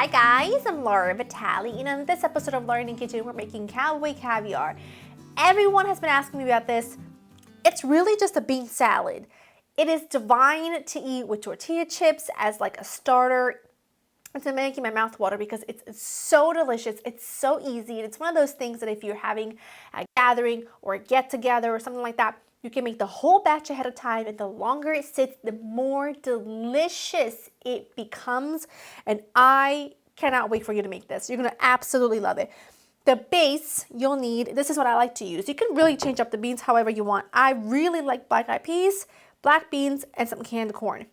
Hi guys, I'm Laura Vitale, and in this episode of Laura in the Kitchen, we're making Cowboy Caviar. Everyone has been asking me about this. It's really just a bean salad. It is divine to eat with tortilla chips as like a starter. It's making my mouth water because it's so delicious. It's so easy. And it's one of those things that if you're having a gathering or a get together or something like that, you can make the whole batch ahead of time, and the longer it sits, the more delicious it becomes. And I cannot wait for you to make this. You're gonna absolutely love it. The base you'll need, this is what I like to use. You can really change up the beans however you want. I really like black eyed peas, black beans, and some canned corn.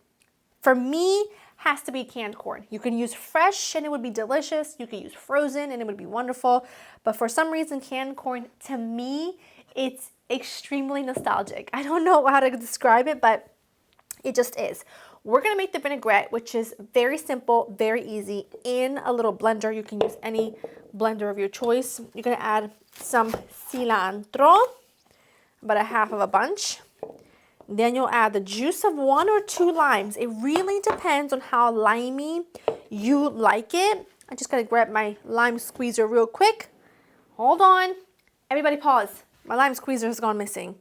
For me, has to be canned corn. You can use fresh and it would be delicious. You can use frozen and it would be wonderful. But for some reason, canned corn, to me, it's extremely nostalgic. I don't know how to describe it, but it just is. We're gonna make the vinaigrette, which is very simple, very easy, in a little blender. You can use any blender of your choice. You're gonna add some cilantro, about a half of a bunch. Then you'll add the juice of 1 or 2 limes. It really depends on how limey you like it. I just gotta grab my lime squeezer real quick. Hold on. Everybody pause. My lime squeezer has gone missing.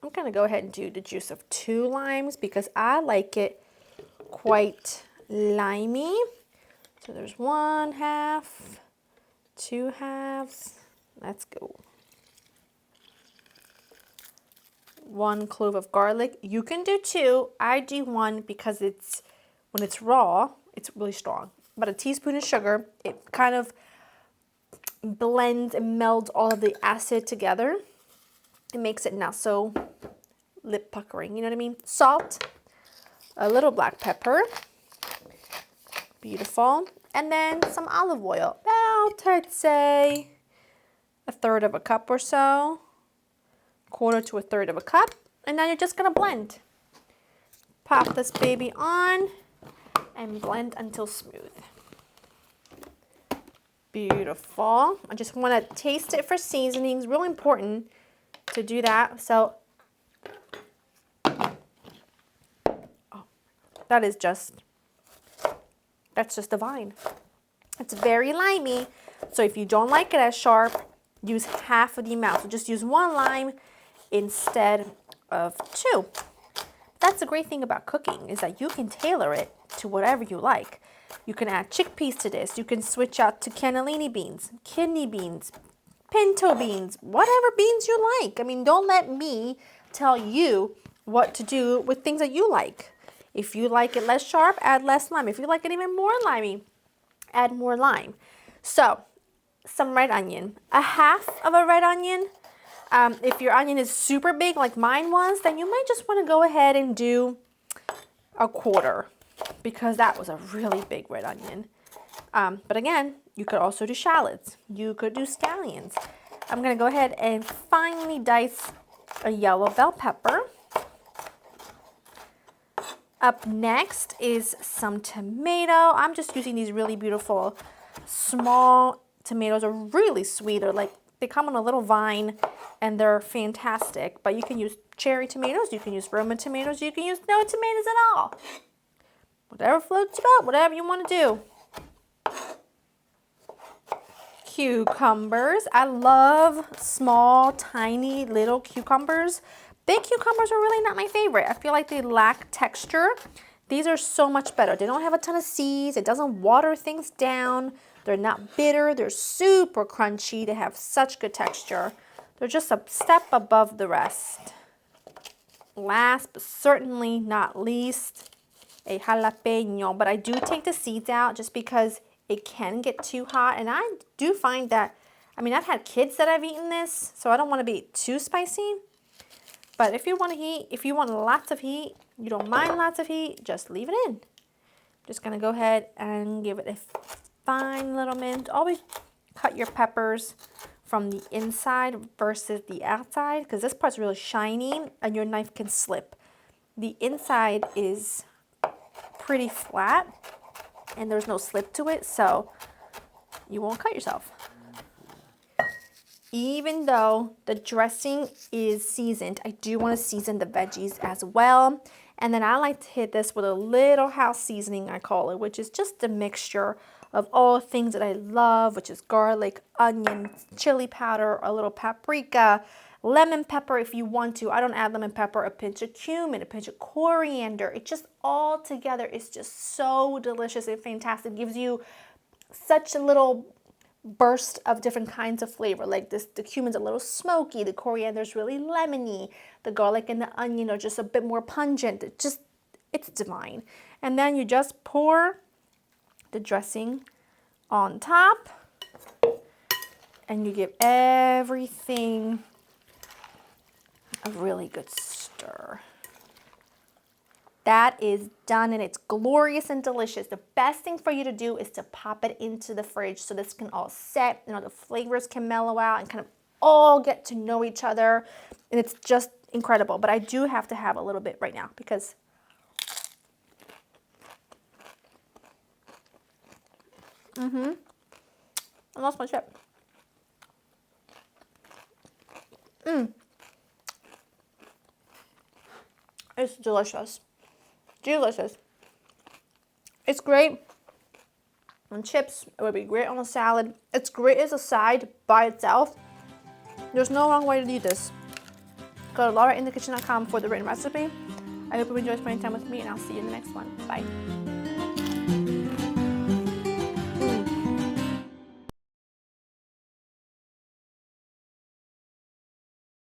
I'm gonna go ahead and do the juice of 2 limes because I like it quite limey. So there's 1 half, 2 halves. Let's go. 1 clove of garlic. You can do 2. I do 1 because when it's raw, it's really strong. About a teaspoon of sugar. It kind of blends and melds all of the acid together. It makes it not so lip puckering, you know what I mean? Salt, a little black pepper. Beautiful. And then some olive oil. About, I'd say, 1/3 of a cup or so. 1/4 to 1/3 of a cup, and now you're just gonna blend. Pop this baby on and blend until smooth. Beautiful. I just want to taste it for seasonings. Really important to do that. So, that's just divine. It's very limey, so if you don't like it as sharp, use half of the amount. So just use 1 lime instead of 2. That's the great thing about cooking, is that you can tailor it to whatever you like. You can add chickpeas to this. You can switch out to cannellini beans, kidney beans, pinto beans, whatever beans you like. I mean, don't let me tell you what to do with things that you like. If you like it less sharp, add less lime. If you like it even more limey, add more lime. So, some red onion, a half of a red onion. If your onion is super big like mine was, then you might just want to go ahead and do 1/4 because that was a really big red onion. But again, you could also do shallots. You could do scallions. I'm going to go ahead and finely dice a yellow bell pepper. Up next is some tomato. I'm just using these really beautiful small tomatoes. Are really sweet. They come on a little vine and they're fantastic. But you can use cherry tomatoes, you can use Roma tomatoes, you can use no tomatoes at all. Whatever floats your boat, whatever you want to do. Cucumbers. I love small, tiny, little cucumbers. Big cucumbers are really not my favorite. I feel like they lack texture. These are so much better. They don't have a ton of seeds. It doesn't water things down. They're not bitter. They're super crunchy. They have such good texture. They're just a step above the rest. Last but certainly not least, a jalapeno. But I do take the seeds out just because it can get too hot. And I do find that, I've had kids that have eaten this, so I don't want to be too spicy. But if you want lots of heat, you don't mind lots of heat, just leave it in. Just gonna go ahead and give it a fine little mint. Always cut your peppers from the inside versus the outside because this part's really shiny and your knife can slip. The inside is pretty flat and there's no slip to it, so you won't cut yourself. Even though the dressing is seasoned, I do want to season the veggies as well. And then I like to hit this with a little house seasoning, I call it, which is just a mixture of all things that I love, which is garlic, onion, chili powder, a little paprika, lemon pepper if you want to. I don't add lemon pepper, a pinch of cumin, a pinch of coriander. It just all together is just so delicious and fantastic. It gives you such a little burst of different kinds of flavor. Like this, the cumin's a little smoky, the coriander's really lemony, the garlic and the onion are just a bit more pungent. It's divine. And then you just pour the dressing on top and you give everything a really good stir. That is done and it's glorious and delicious. The best thing for you to do is to pop it into the fridge so this can all set, the flavors can mellow out and kind of all get to know each other. And it's just incredible. But I do have to have a little bit right now because I lost my chip. It's delicious. Delicious. It's great on chips. It would be great on a salad. It's great as a side by itself. There's no wrong way to do this. Go to laurainthekitchen.com for the written recipe. I hope you enjoy spending time with me, and I'll see you in the next one. Bye.